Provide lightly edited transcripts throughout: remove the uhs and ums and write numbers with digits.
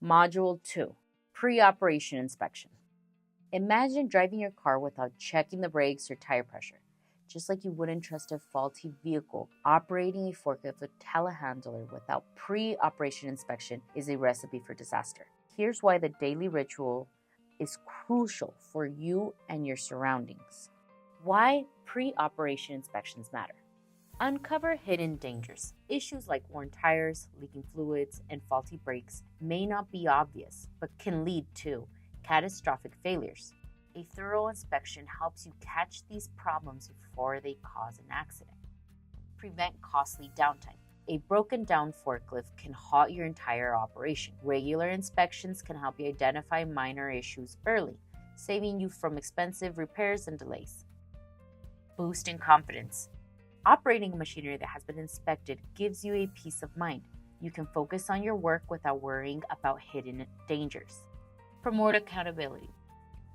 Module 2, Pre-Operation Inspection. Imagine driving your car without checking the brakes or tire pressure. Just like you wouldn't trust a faulty vehicle, operating a forklift with telehandler without pre-operation inspection is a recipe for disaster. Here's why the daily ritual is crucial for you and your surroundings. Why pre-operation inspections matter. Uncover hidden dangers. Issues like worn tires, leaking fluids, and faulty brakes may not be obvious, but can lead to catastrophic failures. A thorough inspection helps you catch these problems before they cause an accident. Prevent costly downtime. A broken down forklift can halt your entire operation. Regular inspections can help you identify minor issues early, saving you from expensive repairs and delays. Boosting confidence. Operating a machinery that has been inspected gives you a peace of mind. You can focus on your work without worrying about hidden dangers. Promote accountability.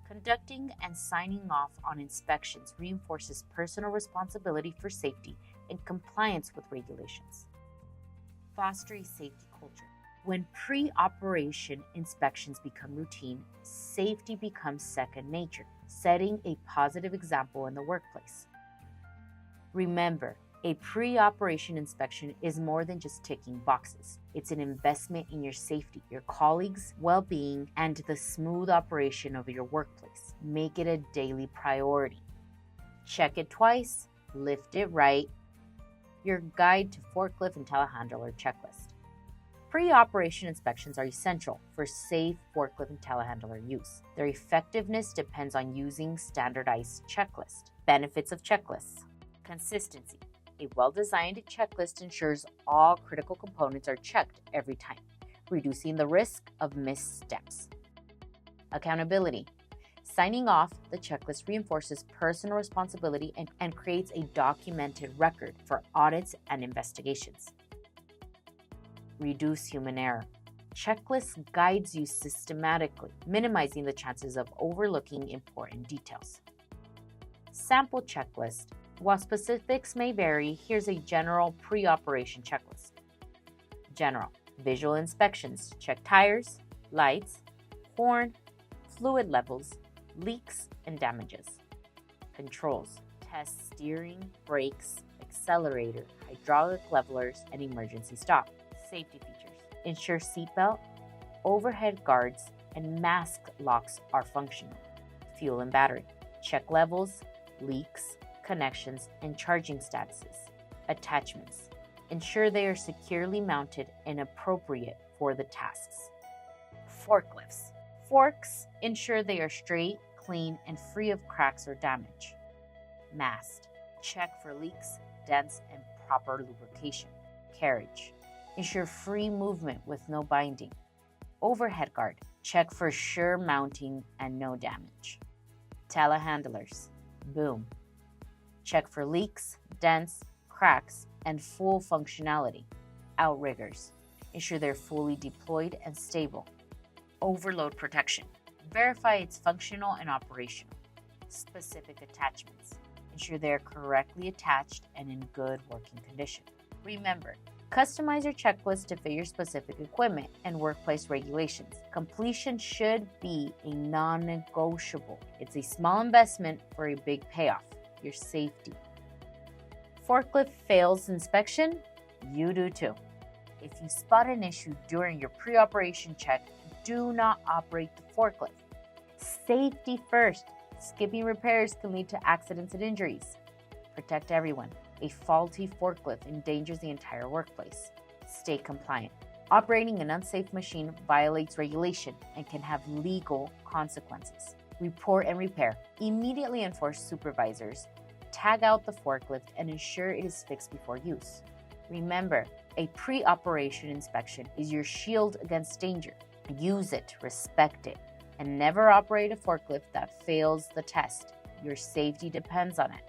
Conducting and signing off on inspections reinforces personal responsibility for safety and compliance with regulations. Foster a safety culture. When pre-operation inspections become routine, safety becomes second nature, setting a positive example in the workplace. Remember, a pre-operation inspection is more than just ticking boxes. It's an investment in your safety, your colleagues' well-being, and the smooth operation of your workplace. Make it a daily priority. Check it twice, lift it right. Your guide to forklift and telehandler checklist. Pre-operation inspections are essential for safe forklift and telehandler use. Their effectiveness depends on using standardized checklists. Benefits of checklists. Consistency. A well-designed checklist ensures all critical components are checked every time, reducing the risk of missteps. Accountability. Signing off the checklist reinforces personal responsibility and creates a documented record for audits and investigations. Reduce human error. Checklist guides you systematically, minimizing the chances of overlooking important details. Sample checklist. While specifics may vary, here's a general pre-operation checklist. General. Visual inspections. Check tires, lights, horn, fluid levels, leaks, and damages. Controls. Test steering, brakes, accelerator, hydraulic levelers, and emergency stop. Safety features. Ensure seatbelt, overhead guards, and mask locks are functional. Fuel and battery. Check levels, leaks, connections, and charging statuses. Attachments. Ensure they are securely mounted and appropriate for the tasks. Forklifts. Forks ensure they are straight, clean, and free of cracks or damage. Mast. Check for leaks, dents, and proper lubrication. Carriage. Ensure free movement with no binding. Overhead guard. Check for sure mounting and no damage. Telehandlers. Boom. Check for leaks, dents, cracks, and full functionality. Outriggers. Ensure they're fully deployed and stable. Overload protection. Verify it's functional and operational. Specific attachments. Ensure they are correctly attached and in good working condition. Remember, customize your checklist to fit your specific equipment and workplace regulations. Completion should be a non-negotiable. It's a small investment for a big payoff. Your safety. Forklift fails inspection? You do too. If you spot an issue during your pre-operation check, do not operate the forklift. Safety first. Skipping repairs can lead to accidents and injuries. Protect everyone. A faulty forklift endangers the entire workplace. Stay compliant. Operating an unsafe machine violates regulation and can have legal consequences. Report and repair. Immediately enforce supervisors. Tag out the forklift and ensure it is fixed before use. Remember, a pre-operation inspection is your shield against danger. Use it, respect it, and never operate a forklift that fails the test. Your safety depends on it.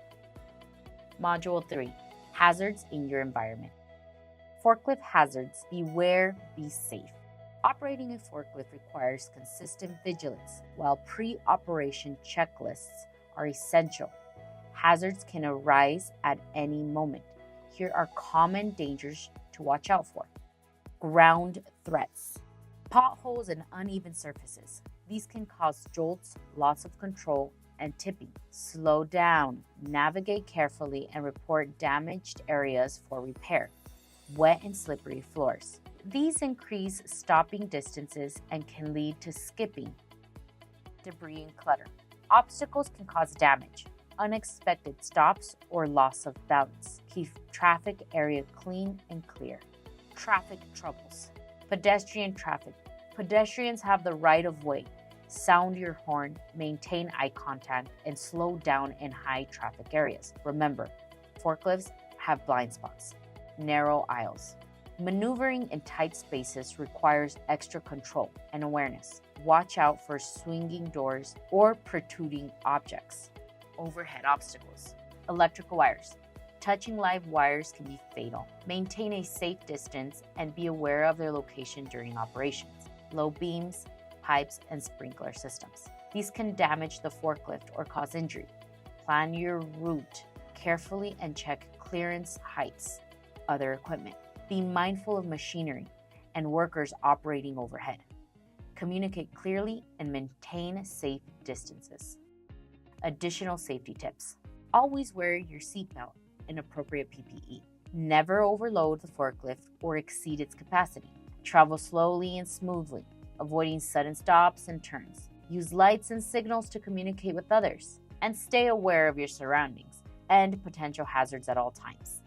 Module 3. Hazards in your environment. Forklift hazards. Beware, be safe. Operating a forklift requires consistent vigilance, while pre-operation checklists are essential. Hazards can arise at any moment. Here are common dangers to watch out for. Ground threats. Potholes and uneven surfaces. These can cause jolts, loss of control, and tipping. Slow down, navigate carefully, and report damaged areas for repair. Wet and slippery floors. These increase stopping distances and can lead to skipping. Debris and clutter. Obstacles can cause damage, unexpected stops, or loss of balance. Keep traffic area clean and clear. Traffic troubles. Pedestrian traffic. Pedestrians have the right of way. Sound your horn, maintain eye contact, and slow down in high traffic areas. Remember, forklifts have blind spots. Narrow aisles. Maneuvering in tight spaces requires extra control and awareness. Watch out for swinging doors or protruding objects. Overhead obstacles. Electrical wires. Touching live wires can be fatal. Maintain a safe distance and be aware of their location during operations. Low beams, pipes, and sprinkler systems. These can damage the forklift or cause injury. Plan your route carefully and check clearance heights. Other equipment. Be mindful of machinery and workers operating overhead. Communicate clearly and maintain safe distances. Additional safety tips. Always wear your seatbelt and appropriate PPE. Never overload the forklift or exceed its capacity. Travel slowly and smoothly, avoiding sudden stops and turns. Use lights and signals to communicate with others, and stay aware of your surroundings and potential hazards at all times.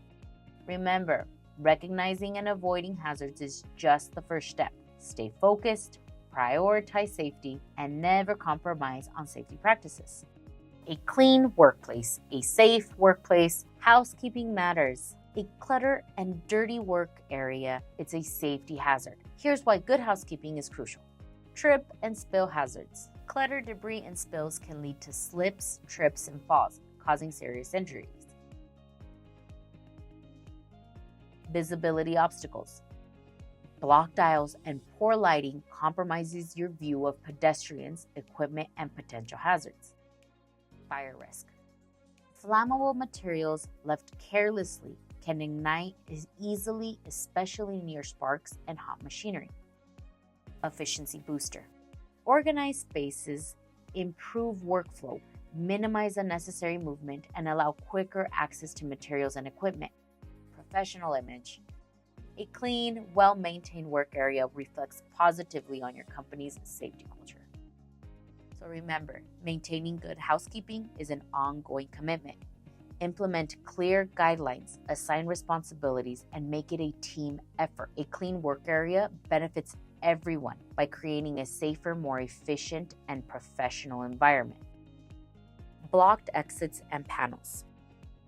Remember, recognizing and avoiding hazards is just the first step. Stay focused, prioritize safety, and never compromise on safety practices. A clean workplace, a safe workplace, housekeeping matters. A clutter and dirty work area, it's a safety hazard. Here's why good housekeeping is crucial. Trip and spill hazards. Clutter, debris, and spills can lead to slips, trips, and falls, causing serious injuries. Visibility obstacles. Blocked aisles and poor lighting compromises your view of pedestrians, equipment, and potential hazards. Fire risk. Flammable materials left carelessly can ignite easily, especially near sparks and hot machinery. Efficiency booster. Organized spaces improve workflow, minimize unnecessary movement, and allow quicker access to materials and equipment. Professional image. A clean, well-maintained work area reflects positively on your company's safety culture. So remember, maintaining good housekeeping is an ongoing commitment. Implement clear guidelines, assign responsibilities, and make it a team effort. A clean work area benefits everyone by creating a safer, more efficient, and professional environment. Blocked exits and panels.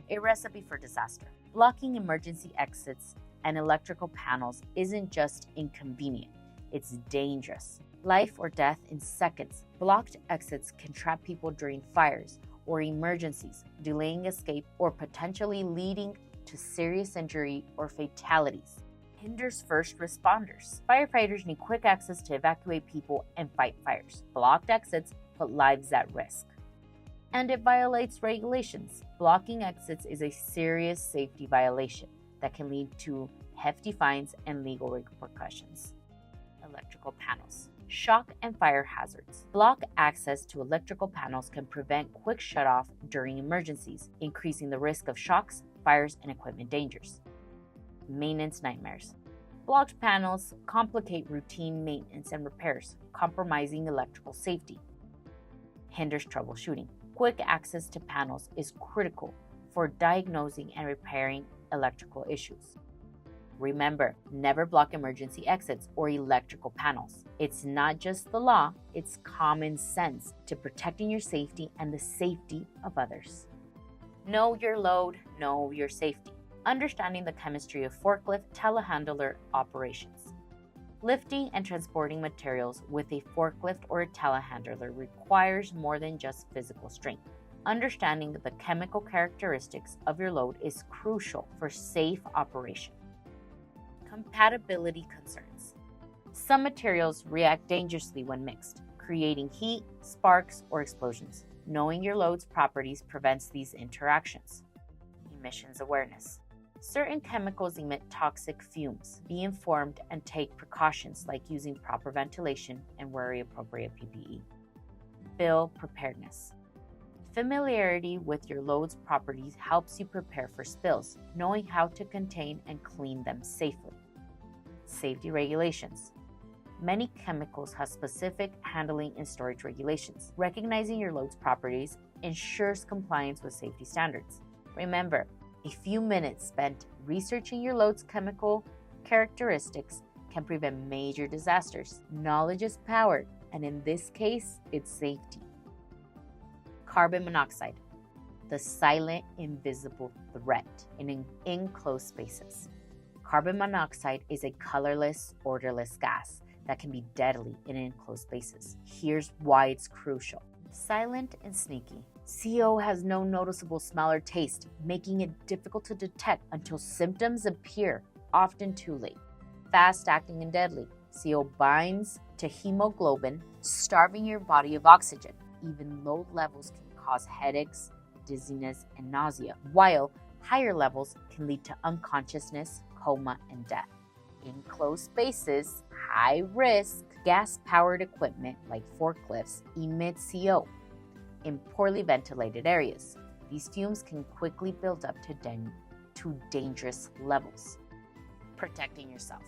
A recipe for disaster. Blocking emergency exits and electrical panels isn't just inconvenient, it's dangerous. Life or death in seconds. Blocked exits can trap people during fires or emergencies, delaying escape or potentially leading to serious injury or fatalities. Hinders first responders. Firefighters need quick access to evacuate people and fight fires. Blocked exits put lives at risk. And it violates regulations. Blocking exits is a serious safety violation that can lead to hefty fines and legal repercussions. Electrical panels. Shock and fire hazards. Block access to electrical panels can prevent quick shutoff during emergencies, increasing the risk of shocks, fires, and equipment dangers. Maintenance nightmares. Blocked panels complicate routine maintenance and repairs, compromising electrical safety. Hinders troubleshooting. Quick access to panels is critical for diagnosing and repairing electrical issues. Remember, never block emergency exits or electrical panels. It's not just the law, it's common sense to protecting your safety and the safety of others. Know your load, know your safety. Understanding the chemistry of forklift telehandler operations. Lifting and transporting materials with a forklift or a telehandler requires more than just physical strength. Understanding the chemical characteristics of your load is crucial for safe operation. Compatibility concerns. Some materials react dangerously when mixed, creating heat, sparks, or explosions. Knowing your load's properties prevents these interactions. Emissions awareness. Certain chemicals emit toxic fumes. Be informed and take precautions like using proper ventilation and wearing appropriate PPE. Spill preparedness. Familiarity with your load's properties helps you prepare for spills, knowing how to contain and clean them safely. Safety regulations. Many chemicals have specific handling and storage regulations. Recognizing your load's properties ensures compliance with safety standards. Remember, a few minutes spent researching your load's chemical characteristics can prevent major disasters. Knowledge is power, and in this case, it's safety. Carbon monoxide, the silent, invisible threat in enclosed spaces. Carbon monoxide is a colorless, odorless gas that can be deadly in enclosed spaces. Here's why it's crucial. Silent and sneaky. CO has no noticeable smell or taste, making it difficult to detect until symptoms appear, often too late. Fast-acting and deadly. CO binds to hemoglobin, starving your body of oxygen. Even low levels can cause headaches, dizziness, and nausea, while higher levels can lead to unconsciousness, coma, and death. In closed spaces, high risk, gas-powered equipment like forklifts emit CO. In poorly ventilated areas, these fumes can quickly build up to dangerous levels. Protecting yourself.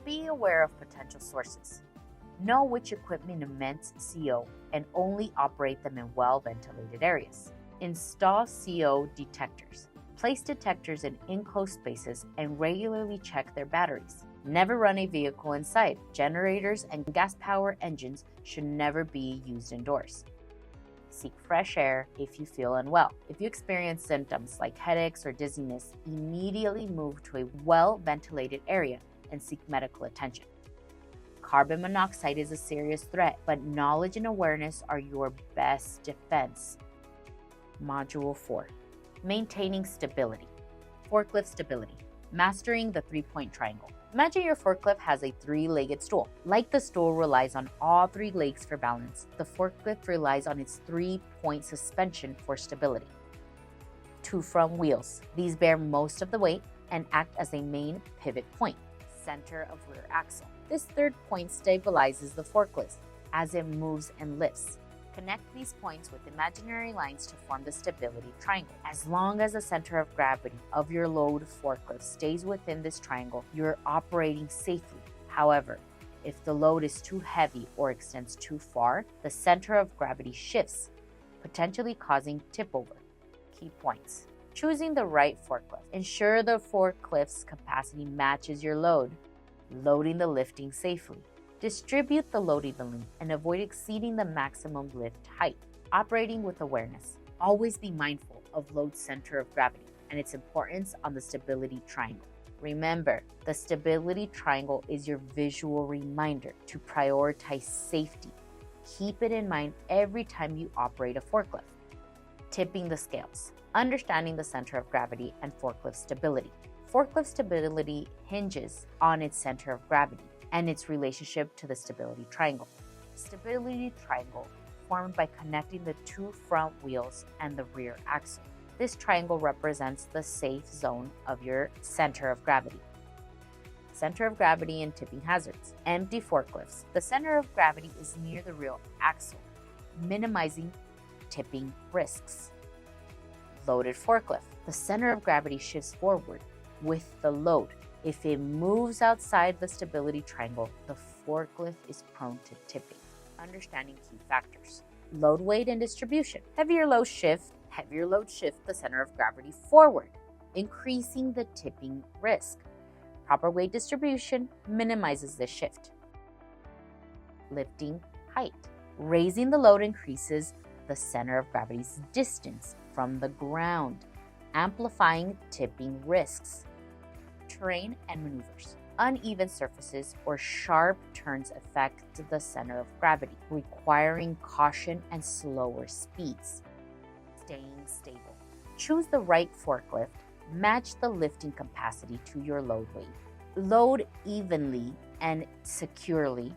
Be aware of potential sources. Know which equipment emits CO and only operate them in well-ventilated areas. Install CO detectors. Place detectors in enclosed spaces and regularly check their batteries. Never run a vehicle inside. Generators and gas-powered engines should never be used indoors. Seek fresh air if you feel unwell. If you experience symptoms like headaches or dizziness, immediately move to a well-ventilated area and seek medical attention. Carbon monoxide is a serious threat, but knowledge and awareness are your best defense. Module 4. Maintaining stability. Forklift stability. Mastering the three-point triangle. Imagine your forklift has a three-legged stool. Like the stool relies on all three legs for balance, the forklift relies on its three-point suspension for stability. Two front wheels. These bear most of the weight and act as a main pivot point. Center of rear axle. This third point stabilizes the forklift as it moves and lifts. Connect these points with imaginary lines to form the stability triangle. As long as the center of gravity of your load forklift stays within this triangle, you're operating safely. However, if the load is too heavy or extends too far, the center of gravity shifts, potentially causing tip over. Key points. Choosing the right forklift. Ensure the forklift's capacity matches your load. Loading the lifting safely. Distribute the load evenly and avoid exceeding the maximum lift height. Operating with awareness. Always be mindful of load center of gravity and its importance on the stability triangle. Remember, the stability triangle is your visual reminder to prioritize safety. Keep it in mind every time you operate a forklift. Tipping the scales. Understanding the center of gravity and forklift stability. Forklift stability hinges on its center of gravity and its relationship to the stability triangle. Stability triangle formed by connecting the two front wheels and the rear axle. This triangle represents the safe zone of your center of gravity. Center of gravity and tipping hazards. Empty forklifts. The center of gravity is near the rear axle, minimizing tipping risks. Loaded forklift. The center of gravity shifts forward with the load. If it moves outside the stability triangle, the forklift is prone to tipping. Understanding key factors. Load weight and distribution. Heavier loads shift the center of gravity forward, increasing the tipping risk. Proper weight distribution minimizes this shift. Lifting height. Raising the load increases the center of gravity's distance from the ground, amplifying tipping risks. Terrain and maneuvers. Uneven surfaces or sharp turns affect the center of gravity, requiring caution and slower speeds. Staying stable. Choose the right forklift. Match the lifting capacity to your load weight. Load evenly and securely.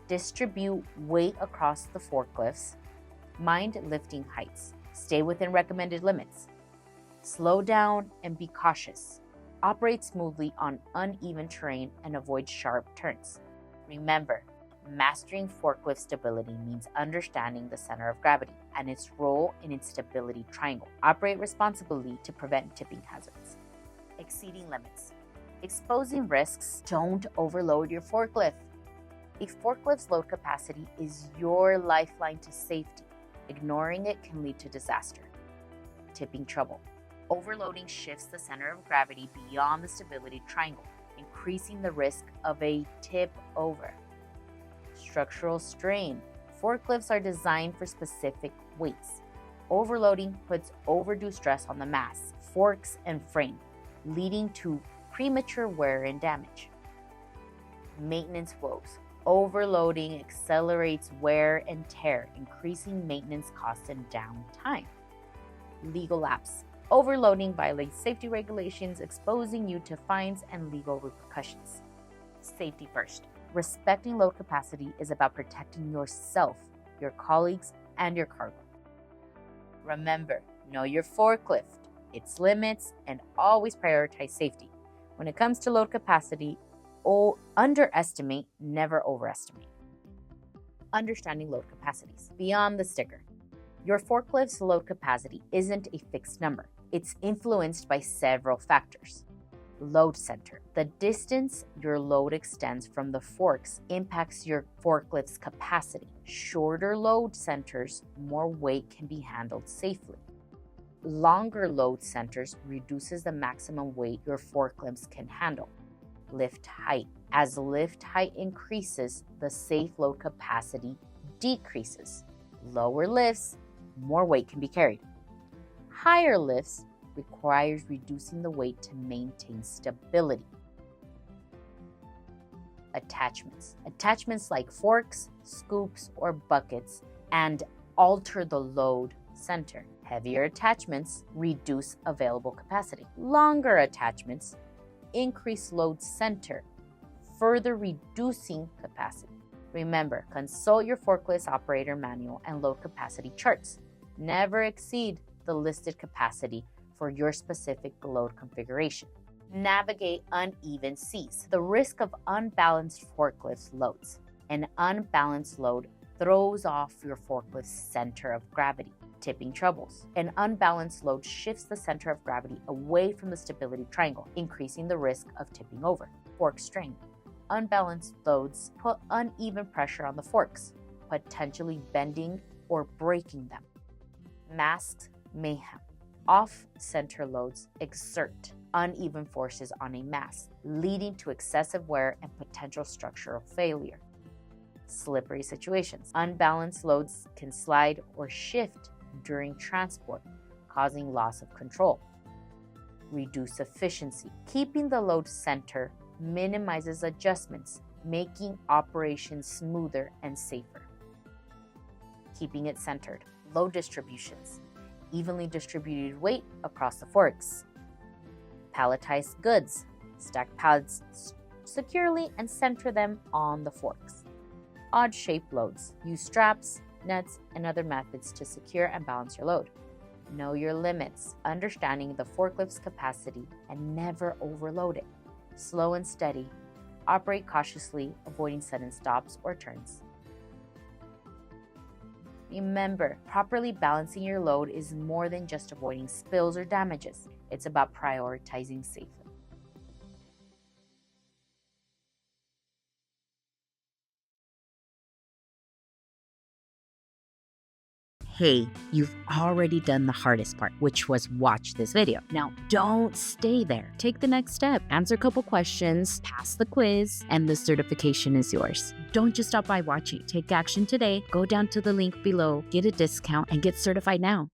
Distribute weight across the forklifts. Mind lifting heights. Stay within recommended limits. Slow down and be cautious. operate smoothly on uneven terrain, and avoid sharp turns. Remember, mastering forklift stability means understanding the center of gravity and its role in its stability triangle. Operate responsibly to prevent tipping hazards. Exceeding limits. Exposing risks. Don't overload your forklift. A forklift's load capacity is your lifeline to safety. Ignoring it can lead to disaster. Tipping trouble. Overloading shifts the center of gravity beyond the stability triangle, increasing the risk of a tip over. Structural strain. Forklifts are designed for specific weights. Overloading puts overdue stress on the mass, forks, and frame, leading to premature wear and damage. Maintenance woes. Overloading accelerates wear and tear, increasing maintenance costs and downtime. Legal lapse. Overloading violates safety regulations, exposing you to fines and legal repercussions. Safety first. Respecting load capacity is about protecting yourself, your colleagues, and your cargo. Remember, know your forklift, its limits, and always prioritize safety. When it comes to load capacity, underestimate, never overestimate. Understanding load capacities. Beyond the sticker. Your forklift's load capacity isn't a fixed number. It's influenced by several factors. Load center. The distance your load extends from the forks impacts your forklift's capacity. Shorter load centers, more weight can be handled safely. Longer load centers reduces the maximum weight your forklifts can handle. Lift height. As lift height increases, the safe load capacity decreases. Lower lifts, more weight can be carried. Higher lifts requires reducing the weight to maintain stability. Attachments. Attachments like forks, scoops, or buckets and alter the load center. Heavier attachments reduce available capacity. Longer attachments increase load center, further reducing capacity. Remember, consult your forklift operator manual and load capacity charts. Never exceed the listed capacity for your specific load configuration. Navigate uneven seas. The risk of unbalanced forklift loads. An unbalanced load throws off your forklift's center of gravity. Tipping troubles. An unbalanced load shifts the center of gravity away from the stability triangle, increasing the risk of tipping over. Fork strain. Unbalanced loads put uneven pressure on the forks, potentially bending or breaking them. Masked mayhem. Off-center loads exert uneven forces on a mass, leading to excessive wear and potential structural failure. Slippery situations. Unbalanced loads can slide or shift during transport, causing loss of control. Reduce efficiency. Keeping the load center minimizes adjustments, making operations smoother and safer. Keeping it centered. Load distributions. Evenly distributed weight across the forks. Palletized goods. Stack pallets securely and center them on the forks. Odd-shaped loads. Use straps, nuts, and other methods to secure and balance your load. Know your limits, understanding the forklift's capacity, and never overload it. Slow and steady. Operate cautiously, avoiding sudden stops or turns. Remember, properly balancing your load is more than just avoiding spills or damages. It's about prioritizing safety. Hey, you've already done the hardest part, which was watch this video. Now, don't stay there. Take the next step. Answer a couple questions, pass the quiz, and the certification is yours. Don't just stop by watching. Take action today. Go down to the link below, get a discount, and get certified now.